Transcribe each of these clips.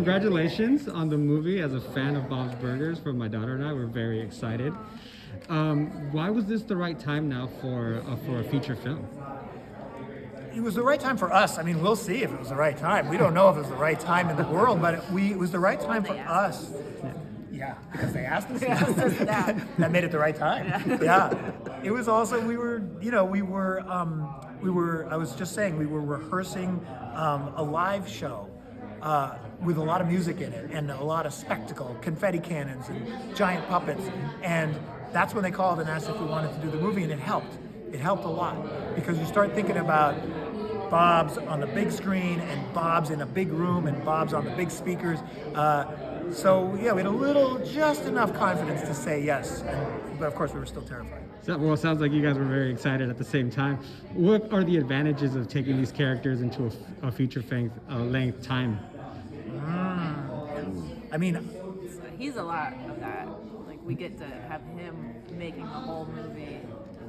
congratulations on the movie. As a fan of Bob's Burgers, from my daughter and I, we're very excited. Why was this the right time now for a feature film? It was the right time for us. I mean, we'll see if it was the right time. We don't know if it was the right time in the world, but it was the right time for us. Yeah, because they asked us. That made it the right time. Yeah. It was also, I was just saying, we were rehearsing a live show with a lot of music in it and a lot of spectacle, confetti cannons and giant puppets. And that's when they called and asked if we wanted to do the movie, and it helped. It helped a lot because you start thinking about Bob's on the big screen and Bob's in a big room and Bob's on the big speakers. So yeah, we had just enough confidence to say yes, but of course we were still terrified. Well, it sounds like you guys were very excited at the same time. What are the advantages of taking these characters into a feature length time? I mean, he's a lot of that. Like, we get to have him making the whole movie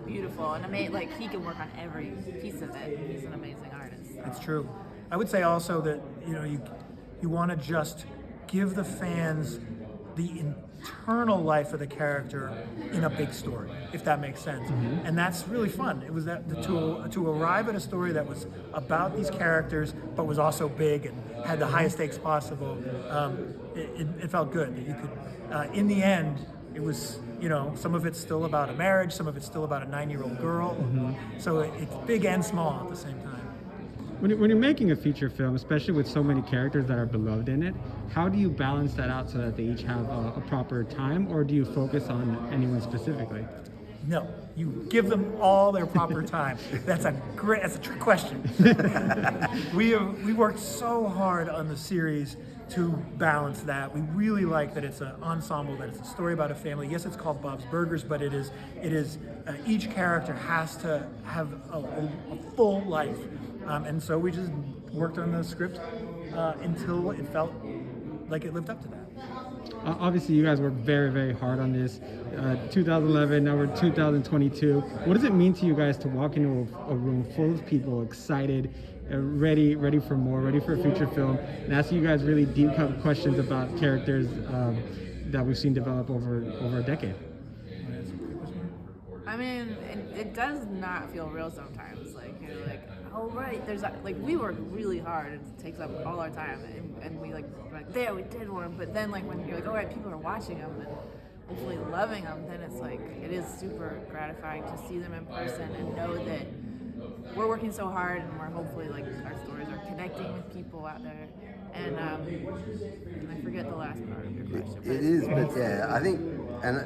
beautiful, and he can work on every piece of it. He's an amazing artist. It's true. I would say also that you want to just give the fans the internal life of the character in a big story, if that makes sense. Mm-hmm. And that's really fun. It was to arrive at a story that was about these characters, but was also big and had the highest stakes possible. It felt good. You could, in the end, it was, some of it's still about a marriage, some of it's still about a 9-year-old girl. Mm-hmm. So it's big and small at the same time. When you're making a feature film, especially with so many characters that are beloved in it, how do you balance that out so that they each have a proper time, or do you focus on anyone specifically? No, you give them all their proper time. That's a trick question. We worked so hard on the series to balance that. We really like that it's an ensemble, that it's a story about a family. Yes, it's called Bob's Burgers, but it is each character has to have a full life. And so we just worked on the script until it felt like it lived up to that. Obviously, you guys worked very, very hard on this. 2011, now we're 2022. What does it mean to you guys to walk into a room full of people excited, ready for more, ready for a feature film, and ask you guys really deep questions about characters that we've seen develop over a decade? I mean, it does not feel real sometimes. Like, you're like, oh right, there's we work really hard. It takes up all our time, and we there we did one. But then when you're like, all right, people are watching them and hopefully loving them, then it's it is super gratifying to see them in person and know that we're working so hard, and we're hopefully our stories are connecting with people out there. And I forget the last part of your question. It is, but yeah, I think, and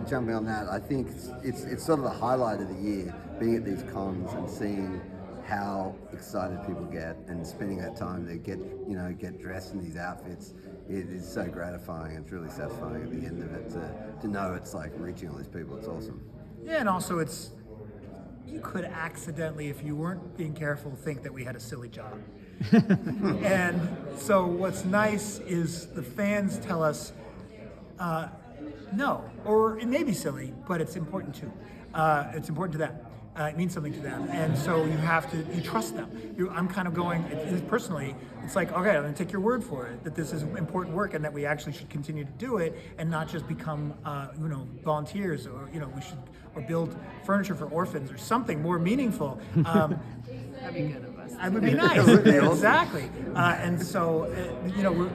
jumping on that, I think it's sort of the highlight of the year, being at these cons and seeing how excited people get and spending that time to get dressed in these outfits. It is so gratifying. It's really satisfying at the end of it to know it's reaching all these people. It's awesome. Yeah, and also you could accidentally, if you weren't being careful, think that we had a silly job. And so what's nice is the fans tell us, no, or it may be silly, but it's important too. It's important to them. It means something to them, and so you trust them. I'm kind of going, personally, it's okay, I'm going to take your word for it, that this is important work and that we actually should continue to do it and not just become, volunteers, or, we should, or build furniture for orphans or something more meaningful. That'd be good of us. It would be nice. Exactly. And so,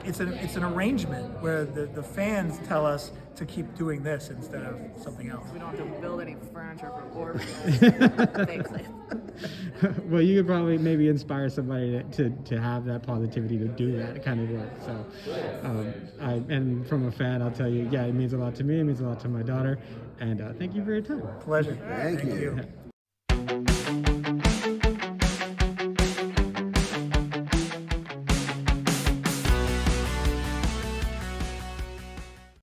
it's an arrangement where the fans tell us to keep doing this instead of something else. We don't have to build any furniture for orphans. Thanks. Well, you could probably maybe inspire somebody to have that positivity to do that kind of work. So, and from a fan, I'll tell you, yeah, it means a lot to me. It means a lot to my daughter. And thank you for your time. Pleasure. Thank you. Yeah.